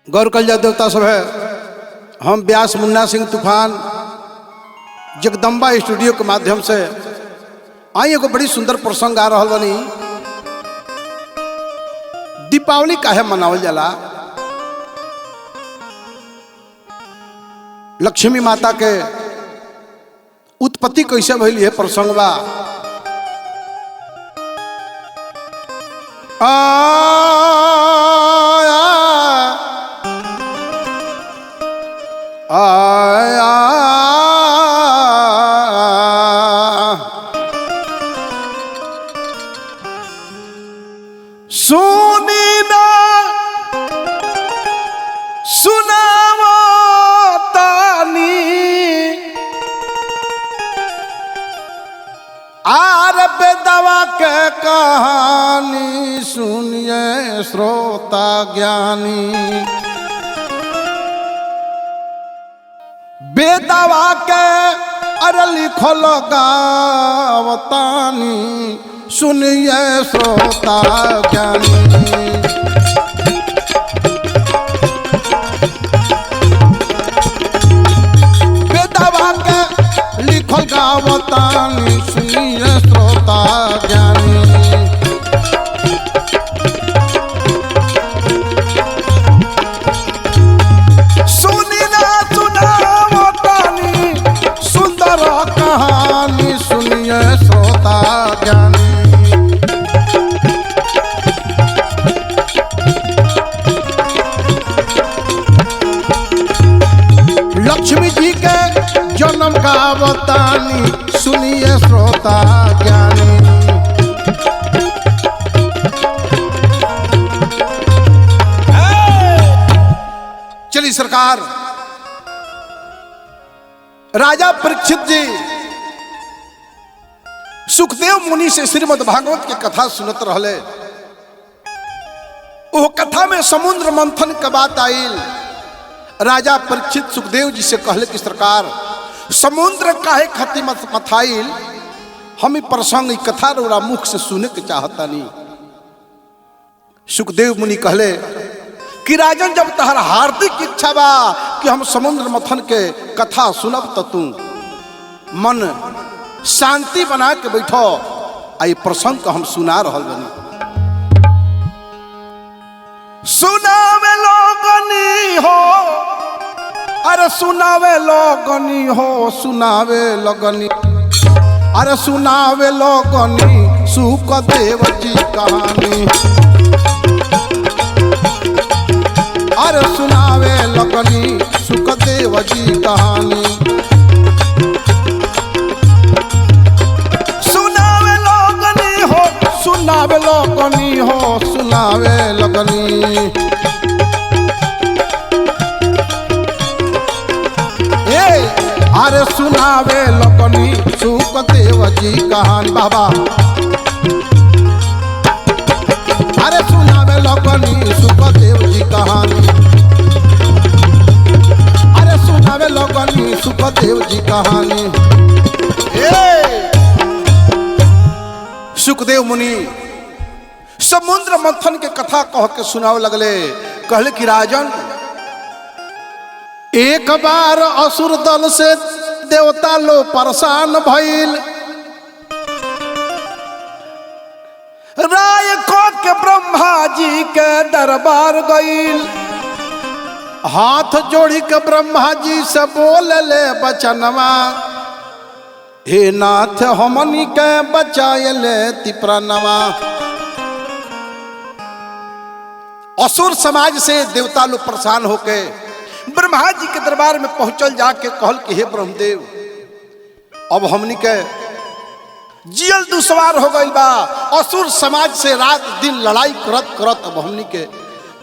गौर कल देवता सब है। हम व्यास मुन्ना सिंह तूफान जगदम्बा स्टूडियो के माध्यम से आई एगो बड़ी सुंदर प्रसंग आ रहा बनी। दीपावली काहे मनावल जाला? लक्ष्मी माता के उत्पत्ति कैसे भइल है प्रसंग बा। सुनी ना सुनावो तानी आर बेदवा के कहानी सुनिए श्रोता ज्ञानी। बेदवा के अरे लिखल गावतानी सुनिए श्रोता ज्ञानी। बेदवा के लिखल गावतानी सुनिए श्रोता ज्ञानी। सुनी ना सुनावतानी सुंदर कहानी सुनिए श्रोता ज्ञानी। लक्ष्मी जी के जन्म का बतानी सुनिए श्रोता ज्ञानी। चलिए सरकार, राजा परीक्षित जी सुखदेव मुनि से श्रीमद् भागवत के कथा सुनत रहले। वो कथा में समुद्र मंथन के बात आयल। राजा परीक्षित सुखदेव जी से कहले कि सरकार, समुद्र काहे खातिर मथाइल? हम ई प्रसंग ई कथा रोरा मुख से सुने के चाहता नहीं। सुखदेव मुनि कहले कि राजन, जब तहर हार्दिक इच्छा बा कि हम समुद्र मंथन के कथा सुनब तो तू मन शांति बना के बैठो। आई प्रसंग को हम सुना रहल बनी। सुनावे लोगनी हो, अरे सुनावे लोगनी हो, सुनावे लगनी, अरे सुनावे लोगनी सुखदेव जी कहानी। अरे सुनावे लगनी सुखदेव जी कहानी। सुनावे लोगनी हो, सुनावे लोगनी हो, सुनावे लगनी। अरे सुनावे लगनी सुखदेव जी कहानी। बाबा अरे सुनावे लगनी सुखदेव जी कहानी। अरे सुनावे लगनी सुखदेव जी कहानी। सुखदेव मुनि समुद्र मंथन के कथा कह के सुनावे लगले। कहले कि राजन, एक बार असुर दल से देवता लो परेशान भइल। राय को के ब्रह्मा जी के दरबार गइल। हाथ जोड़ी के ब्रह्मा जी से बोल ले बचनवा, हे नाथ हमनी के बचाए ले तिप्रानवा। असुर समाज से देवता लोग परेशान होके ब्रह्मा जी के दरबार में पहुंचल, जाके कहल कि हे ब्रह्मदेव, अब हमनी के जियल दुश्वार हो गई बा। असुर समाज से रात दिन लड़ाई करत करत अब हमनी के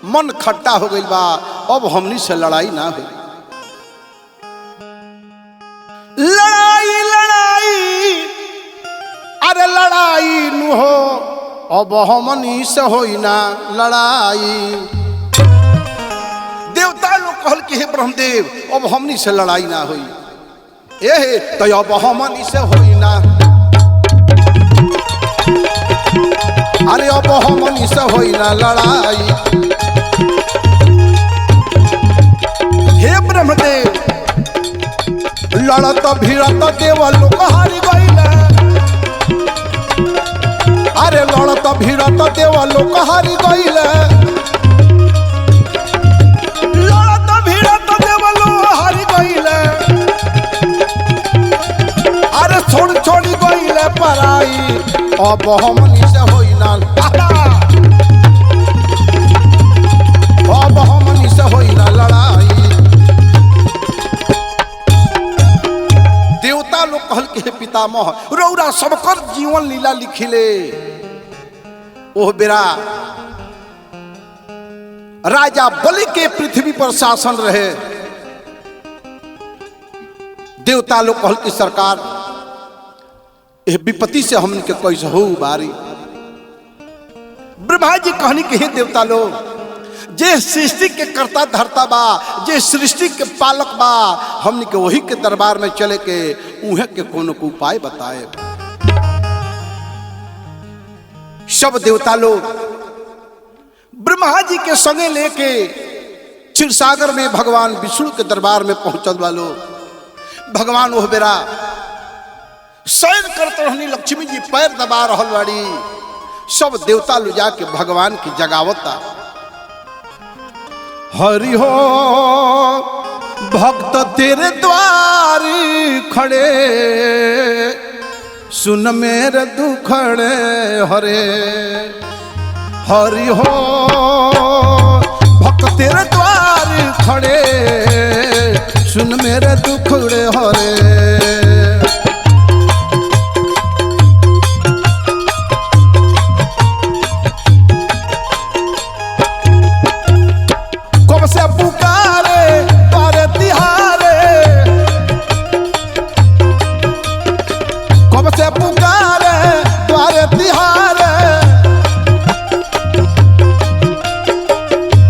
मन खट्टा हो गई बा। अब हमनी से लड़ाई ना हो। लड़ाई लड़ाई अरे लड़ाई नु हो, अब हमनी से होई ना लड़ाई। देवता लोग कहल कि हे ब्रह्मदेव, अब हमनी से लड़ाई ना होई। तो अब हमनी से होई ना। अरे अब हमनी से होई ना लड़ाई। लड़त भिड़त देव लोग हारी गईले, अरे लड़त भिड़त देव लोग हारी गईले, लड़त भिड़त देव लोग हारी गईले, अरे छोड़ छोड़ी गईले पराई, अब हमनी से होई ना, अब हमनी से होई ना लड़ाई। देवता लोग कहल के पितामह रौरा सबकर जीवन लीला लिखिले। ओह बेरा राजा बलि के पृथ्वी पर शासन रहे। देवता लोग कहल की सरकार यह विपत्ति से हमन के कैसे हो बारी। ब्रह्मा जी कहनी के हे देवता लोग, जे सृष्टि के कर्ता धरता बा, जे सृष्टि के पालक बा, हमनी के वही के दरबार में चले के उहे के कोनो को उपाय बताए। सब देवता लोग ब्रह्मा जी के संगे लेके क्षीरसागर में भगवान विष्णु के दरबार में पहुंचल वालो। भगवान ओह बेरा शयन करते रहनी, लक्ष्मी जी पैर दबा रहल बाड़ी। सब देवता लोग जाके भगवान की जगावता। हरि हो भक्त तेरे द्वारी खड़े, सुन मेरे दुखड़े हरे। हरि हो भक्त तेरे द्वारी खड़े, सुन मेरे दुखड़े हरे। से पुकारे द्वारे तिहारे, कब से पुकारे द्वारे तिहारे,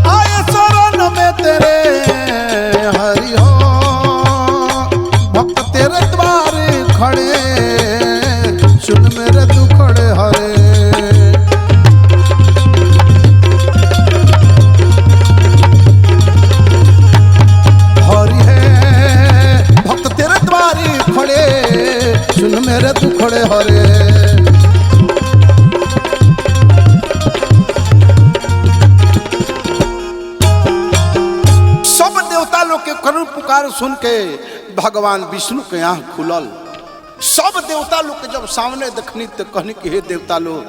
आए शरण में तेरे हरि हो भक्त तेरे द्वारे खड़े, सुन मेरे दुखड़े हरे। सुन मेरे दुखड़े हरे। सब देवता लोग के करुण पुकार सुन के भगवान विष्णु के आँख खुलल। सब देवता लोग के जब सामने देखनी तो कहनी कि हे देवता लोग,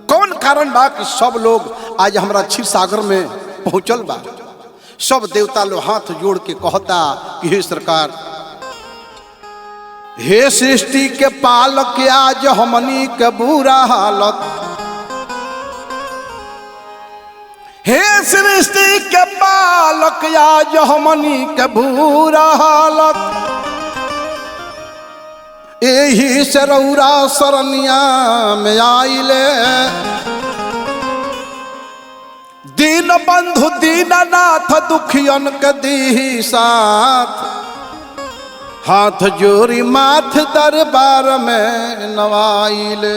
कौन कारण बा कि सब लोग आज हमारा क्षीरसागर में पहुंचल बा। सब देवता लोग हाथ जोड़ के कहता कि हे सरकार, हे सृष्टि के पालक आज हमनी के बुरा हालत, हे सृष्टि के पालक आज हमनी के बुरा हालत, यही से रौरा शरणिया में आइले, दीन बंधु दीननाथ दुखियन के दीही साथ, हाथ जोड़ी माथ दरबार में नवाइले।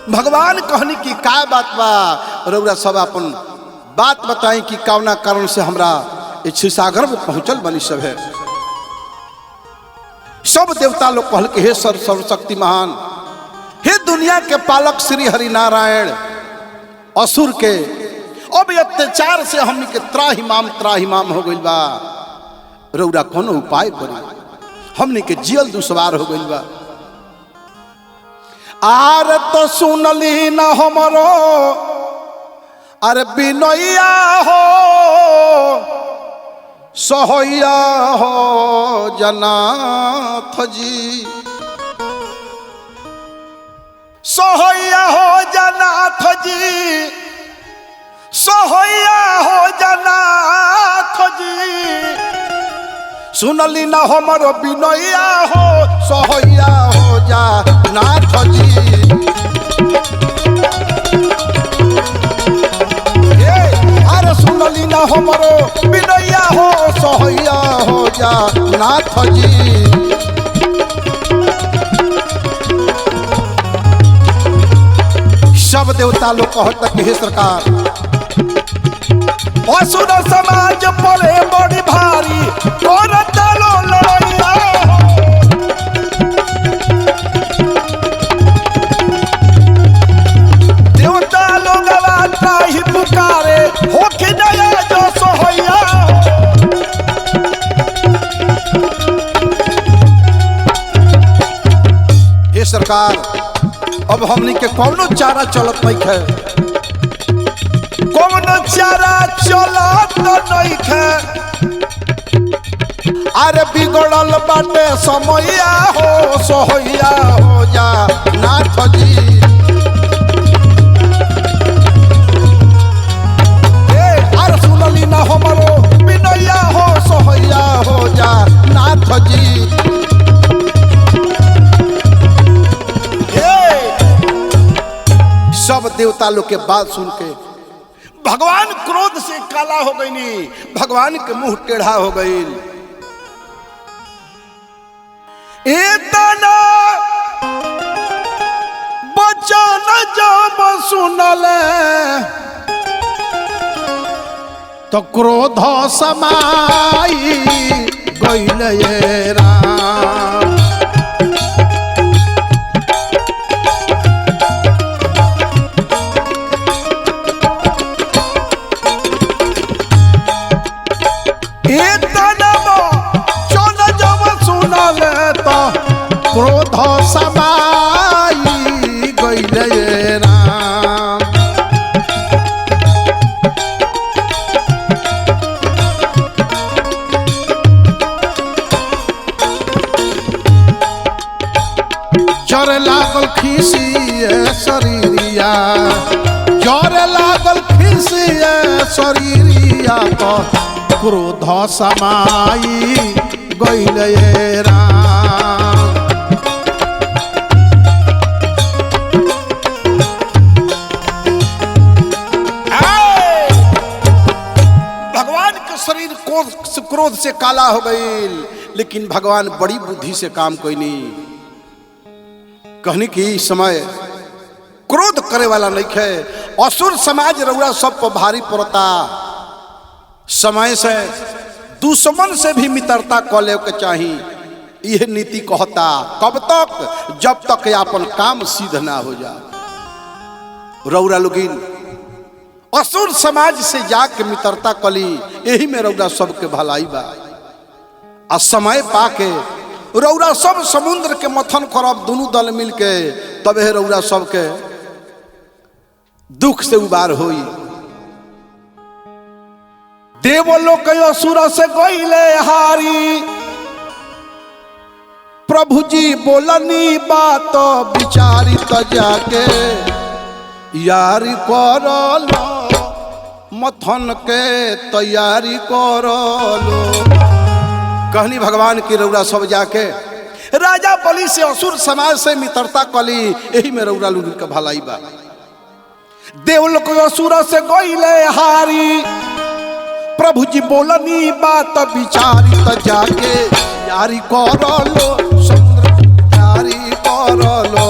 भगवान कहनी की का बात बा, रउरा सब अपन बात बताई कि कौना कारण से हमरा क्षीरसागर में पहुंचल बनी। सब है सब देवता लोग कहल के हे सर्वशक्ति महान, हे दुनिया के पालक श्री हरि नारायण, असुर के अब अत्याचार से हमनी के त्राहिमाम हो गइल बा। रउरा कोनो उपाय करी, हमने के जियल दुश्वार हो गइल बा। आर तो सुनली न हमरो अरे बिनैया हो, सोहैया हो जनाथ जी, सोहैया हो जनाथ जी, सोहैया हो जनाथ जी, सुनली ना हमरो बिनैया हो, सोहैया हो जा नाथ जी। अरे सुनली ना हमरो बिनैया हो, सोहैया हो जा नाथ जी। सब देवता लोग कहता कि हे सरकार, असुर समाज पड़े बड़ी भारी, और चलो सरकार अब हमनी के कौनो चारा चलत नहीं है, कौनो चारा चलत नहीं है। अरे बिगड़ल बाटे समैया हो सोहैया हो जा नाथ जी। अरे सुनली ना हमरो बिनैया हो सोहैया हो जा नाथ जी। सब देवता लोग के बात सुन के भगवान क्रोध से काला हो गई, नहीं भगवान के मुंह टेढ़ा हो गई। इतना बचन जब सुनले तो क्रोध समाई गइल ये राम। क्रोध समाई गइल ये राम। जर लागल खिसिए शरीरिया, जर लागल खिसिए शरीरिया तो क्रोध समाई गइल ये राम। शरीर क्रोध से काला हो गई, लेकिन भगवान बड़ी बुद्धि से काम कोई नहीं। कहने की समय क्रोध करे वाला नहीं है। असुर समाज रउरा सब पर भारी पड़ता। समय से दुश्मन से भी मित्रता क ले के चाही, यह नीति कहता। कब तक? जब तक अपन काम सिद्ध ना हो जा। रउरा लोगिन असुर समाज से जाके मित्रता कली, यही में रउरा सबके भलाई बा। आ समय पाके रउरा सब समुद्र के मथन करब दोनों दल मिलके, तबे रउरा सबके दुख से उबार होई। देवलोक के असुर से गइले हारी, प्रभु जी बोलनी बात विचारी त जाके यारी करलो मथन के तैयारी करलो। कहनी भगवान की रउरा सब जाके राजा बलि से असुर समाज से मित्रता कली, यही में रउरा लोगन के भलाई बा। देवलोक असुर से गइले हारी, प्रभु जी बोलनी बात विचारी त जाके यारी करलो समुद्र यारी करलो।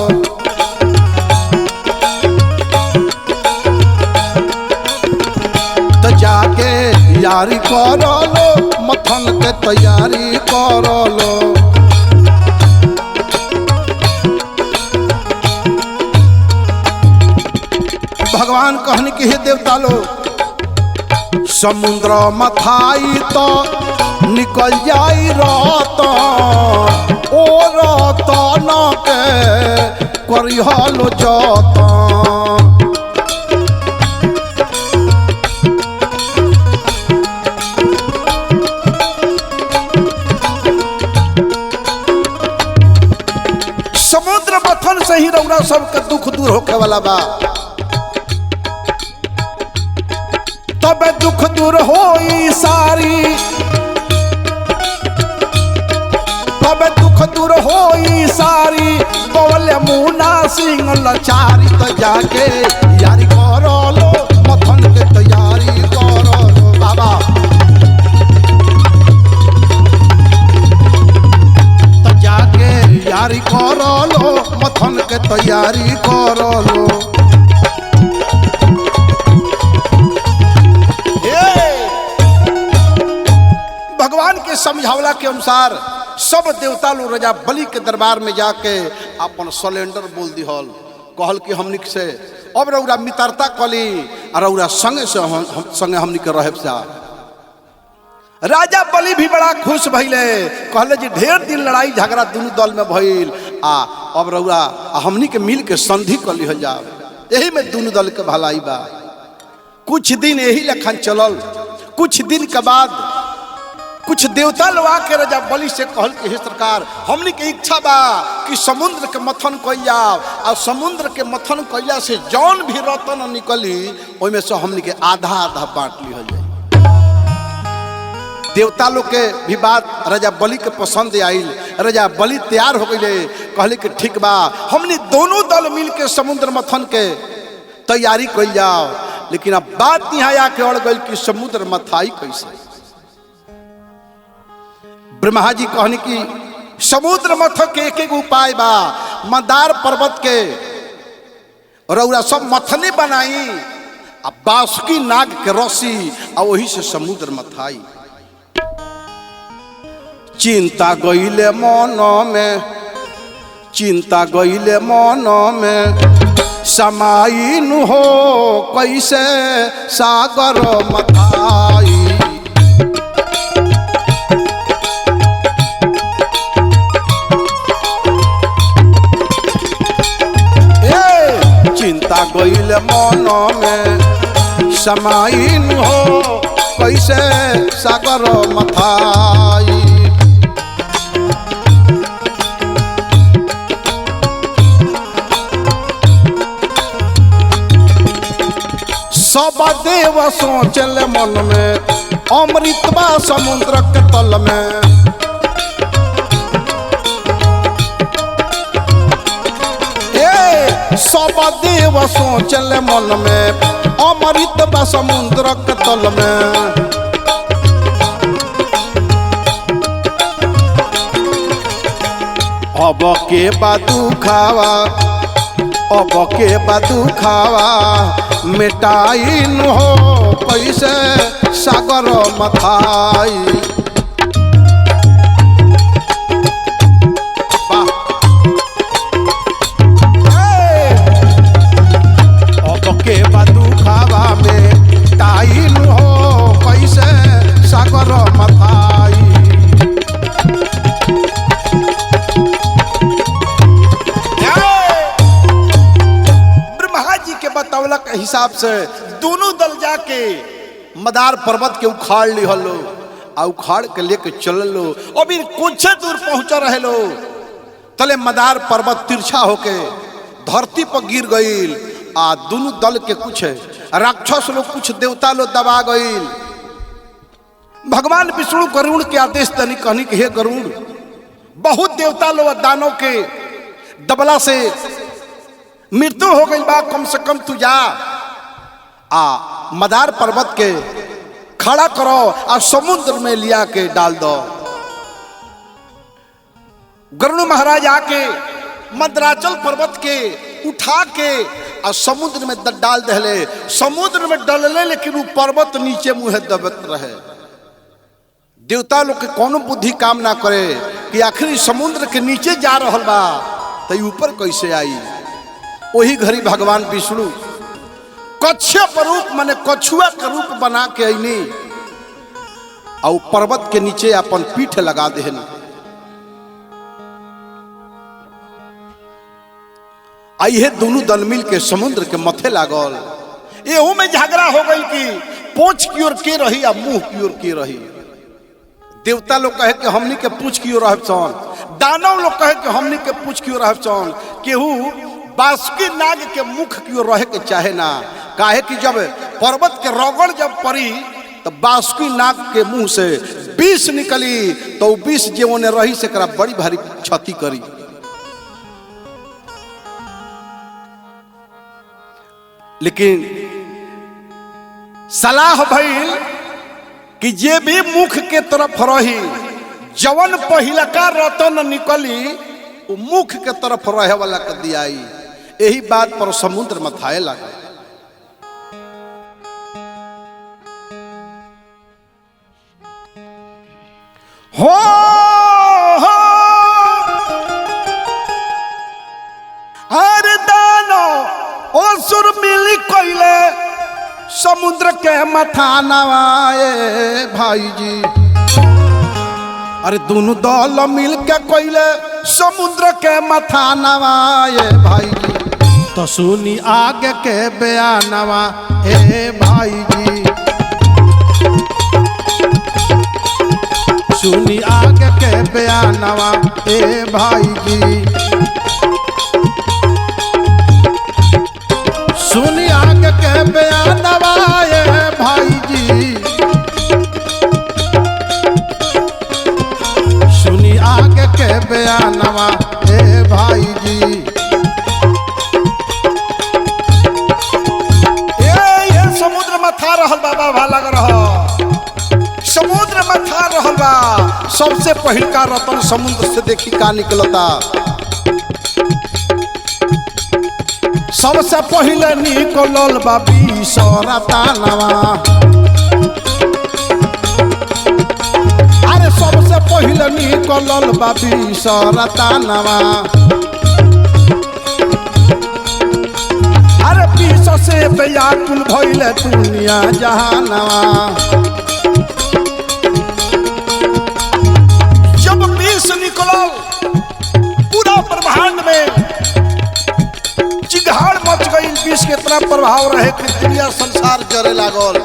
जाके यारी करलो मथन के तैयारी करलो। भगवान कहने की हे देवता लो, समुद्र मथाई तो निकल जाई रतन, ओ रतन के करिहलो जतन। समुद्र मथन से ही रउरा सबके दुख दूर होके वाला बा। तबे दुख दूर होई सारी, तबे दुख दूर होई सारी। बोले मुना सिंह लचारी त जाके यारी करलो मथन के तैयारी करलो। बाबा त जाके यारी करलो मथन के तैयारी करलो। भगवान के समझावला के अनुसार सब देवता लोग राजा बलि के दरबार में जाके अपन सिलेंडर बोल दिहल। कहल कि हमनी से अब रउरा मित्रता कली और रउरा संगे से संगे हमनी के रहे सा। राजा बलि भी बड़ा खुश भइले, कहले जी ढेर दिन लड़ाई झगड़ा दोनों दल में भइल, अब रउआ हमनी के मिल के संधि कर लिहल जाओ। यही में दोनों दल के भलाई बा। कुछ दिन यही लखन चलल। कुछ दिन के बाद कुछ देवता लोग आके राजा बलि से कहल कि हे सरकार, हमनी के इच्छा बा कि समुद्र के मथन कइल जाओ, और समुद्र के मथन कइला से जौन भी रतन निकली ओइमे से हमनी के आधा आधा बांट लिहल जाए। देवता लोग के भी बात राजा बलि के पसंद आइल। राजा बलि तैयार हो गए, कहले कि ठीक बा, हमनी दोनों दल मिल के समुद्र मथन के तैयारी कइल जाओ। लेकिन अब बात यहाँ आके अड़ गई कि समुद्र मथाई कैसे। ब्रह्मा जी कहने की समुद्र मथन के एक उपाय बा। मंदार पर्वत के रौरा सब मथने बनाई, अब बासुकी नाग के रस्सी और वही से समुद्र मथाई। चिंता गईले मन में, चिंता गईले मन में, समाइन हो कैसे सागर मथाई। चिंता गईल मन में, समाइन हो कैसे सागर मथाई। सब देव सोचल मन में, अमृतबा समुद्र के तल में। सब देव सोचल मन में, अमृतबा समुद्र के तल में। अब के बादू खावा, अब के बादू खावा, मिटाइन हो कैसे सागर मथाई। अब के बादू खावा में टाइन हो कैसे सागर मथाई। बतौला के हिसाब से दोनों दल जाके मदार पर्वत के उखाड़ ली हलो, आ उखाड़ के लेके चल लो। अभी कुछ दूर पहुंचा रहे लो, तले मदार पर्वत तिरछा होके धरती पर गिर गईल। आ दोनों दल के कुछ राक्षस लोग, कुछ देवता लोग दबा गईल। भगवान विष्णु गरुड़ के आदेश तनी कहनी कि हे गरुड़, बहुत देवता लोग दानों के दबला से मृत्यु हो गई बा, कम से कम तू जा आ मदार पर्वत के खड़ा करो और समुद्र में लिया के डाल दो। गरुड़ महाराज आके मंदराचल पर्वत के उठा के और समुद्र में डाल दहले। समुद्र में डलले, लेकिन वो पर्वत नीचे मुँह दबत रहे। देवता लोग के कोनो बुद्धि काम ना करे कि आखिर समुद्र के नीचे जा रहल बा तो ऊपर कैसे आई। वही घड़ी भगवान विष्णु कच्छप रूप माने कछुआ के रूप बना के अइनी और पर्वत के नीचे अपन पीठ लगा देहन। आइए दोनों दल मिल के समुद्र के मथे लागल। एहू में झगड़ा हो गई कि पूंछ की ओर के रही या मुंह की ओर के रही। देवता लोग कहे कि हमनी के पूंछ की ओर रहब सन, दानव लोग कहे कि हमनी के पूंछ की ओर रहब सन। केहू बासुकी नाग के मुख की ओर रहे के चाहे ना, काहे कि जब पर्वत के रगड़ जब पड़ी तो बासुकी नाग के मुंह से विष निकली, तो विष जे ओने रही से करा बड़ी भारी क्षति करी। लेकिन सलाह भइल कि जे भी मुख के तरफ रही, जवन पहिलका रतन निकली वो मुख के तरफ रहे वाला के दियाई। यही बात पर समुद्र मथाए लगा। हो हर दानो असुर मिली कोइले समुद्र के मथा नवाए भाई जी। अरे दोनों दल मिल के कोइले समुद्र के मथा नवाए भाई जी, तो सुनी आगे के बयानवा ए भाई जी, सुनी आगे के बयानवा ए भाई जी, सुनी आगे के बयानवा ए भाई जी, सुनी आगे के बयानवा ए भाई जी। ये समुद्र में था रहल बाबा भाला रहा, समुद्र में था रहल बा। सबसे पहिल का रतन समुद्र से देखी का निकलता, सबसे पहले निकलल बा विष रतनवा। अरे सबसे पहले निकलल बा विष रतनवा। अरे विष से व्याकुल भइले दुनिया जहानवा। जब विष निकलल पूरा ब्रह्मांड में चिघाड़ मच गई, विष के इतना प्रभाव रहे कि दुनिया संसार जरे लागल।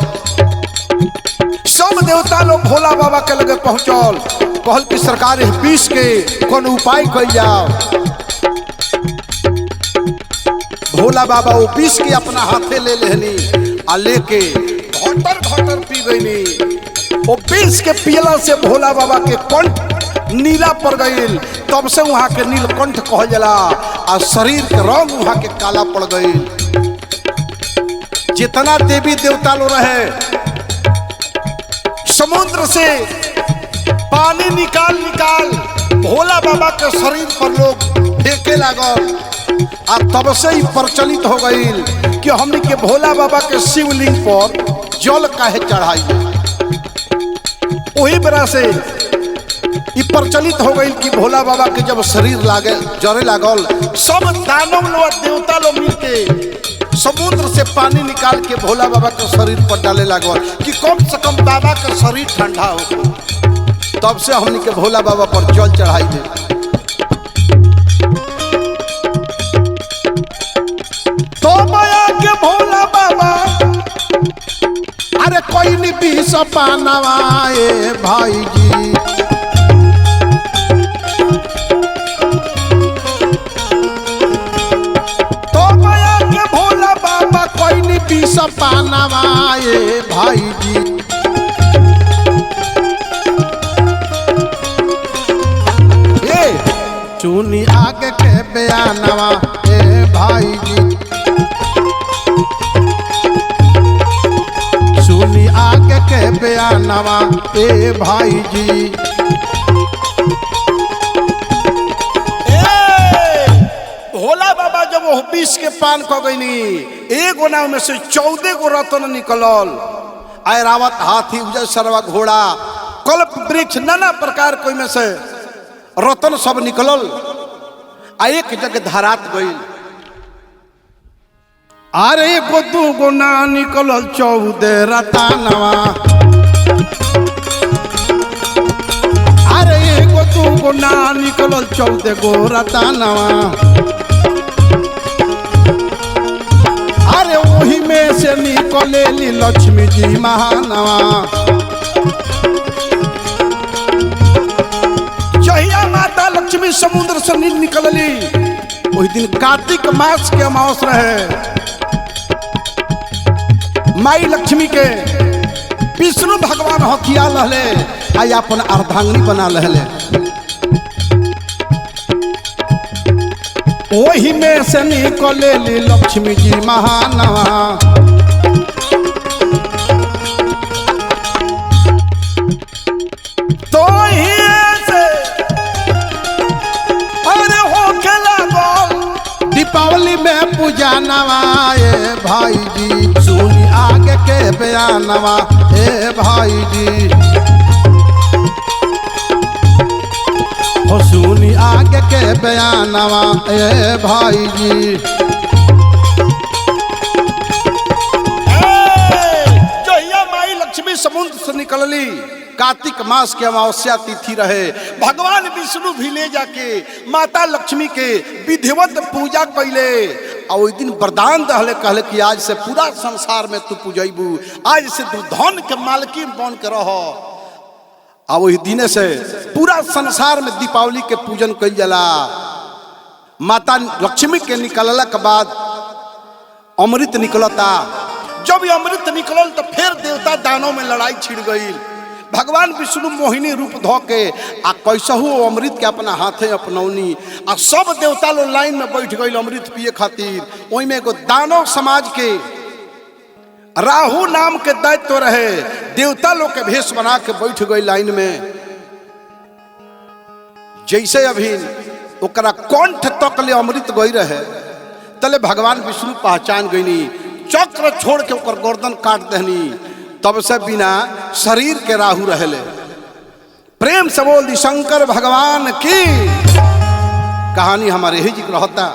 सब देवता लोग भोला बाबा के लगे पहुंचल, कहल कि सरकार विष के कौन उपाय कइल जाओ। भोला बाबा वो विष के अपना हाथे ले लेनी आ लेके घटर घटर पी गईनी। वो विष के पियला से भोला बाबा के कंठ नीला पड़ गईल, तब से वहां के नीलकंठ कहल जाला। आ शरीर के रंग वहां के काला पड़ गईल। जितना देवी देवता लोग रहे समुद्र से पानी निकाल निकाल भोला बाबा के शरीर पर लोग फेंके लागल। आ तब से ही प्रचलित हो गईल कि हमने के भोला बाबा के शिवलिंग पर जल काहे चढ़ाई। वही वजह से ये प्रचलित हो गई कि भोला बाबा के जब शरीर लागे जरे लागल, सब दानव लोग देवता लोग मिलके समुद्र से पानी निकाल के भोला बाबा के शरीर पर डाले लागल कि कम से कम बाबा का शरीर ठंडा हो। तब से हमने के भोला बाबा पर जल चढ़ाई दे। तो माया के भोला बाबा अरे कोई नहीं विष पानवाए भाई जी। विष पानवाए भाई जी। ये चुनी आगे के बयानवा ए भाई जी, सुनी आगे के बयानवा ए भाई जी। भोला बाबा जब वो विष के पान क गईनी, एगो नाव में से 14 गो रतन निकलल। ऐरावत हाथी उजर सरवा घोड़ा कल्प वृक्ष नाना प्रकार कोई में से रतन सब निकलल। आ एक जगह धरात गईल। अरे एगो दूगो ना निकलल 14 रतनवा। अरे एगो दूगो ना निकलल 14 गो रतनवा। अरे वही में से निकलेली लक्ष्मी जी महानवा। जहिया माता लक्ष्मी समुद्र से निकलली, वही दिन कार्तिक मास के अमावस रहे। माई लक्ष्मी के विष्णु भगवान हथिया लहले आ अपन अर्धांगिनी बना लहले। वही में से निकलेली लक्ष्मी जी महानवा। तो ही से अरे होके लागल दीपावली में पूजा नवाए भाई जी। सुनी आगे के बयानवा ए भाई जी, हो सुनी आगे के बयानवा ए भाई जी। जहिया माई लक्ष्मी समुद्र सूत्र से निकलली। कार्तिक मास के अमावस्या तिथि रहे। भगवान विष्णु भी ले जाके माता लक्ष्मी के विधिवत पूजा कैले और ओइ दिन वरदान दहले, कहले कि आज से पूरा संसार में तू पूजैबू, आज से तू धन के मालकिन बन के रह। और वही दिन से पूरा संसार में दीपावली के पूजन कइल जाला। माता लक्ष्मी के निकलला के बाद अमृत निकलता। जब ये अमृत निकलल तो फिर देवता दानों में लड़ाई छिड़ गई। भगवान विष्णु मोहिनी रूप धो के आ कैसहू अमृत के अपना हाथे अपनौनी आ सब देवता लोग लाइन में बैठ गई अमृत पिए खातिर। ओई में एगो दानव समाज के राहु नाम के दैत्य रहे, देवता लोग के भेष बना के बैठ गई लाइन में। जैसे अभी ओकरा कंठ तक ले अमृत गई रहे, तले भगवान विष्णु पहचान गईनी, चक्र छोड़ के ओकर गर्दन काट देनी। तब से बिना शरीर के राहु रहले। प्रेम से बोल दी शंकर भगवान की। कहानी हमारे ही जिक्र होता।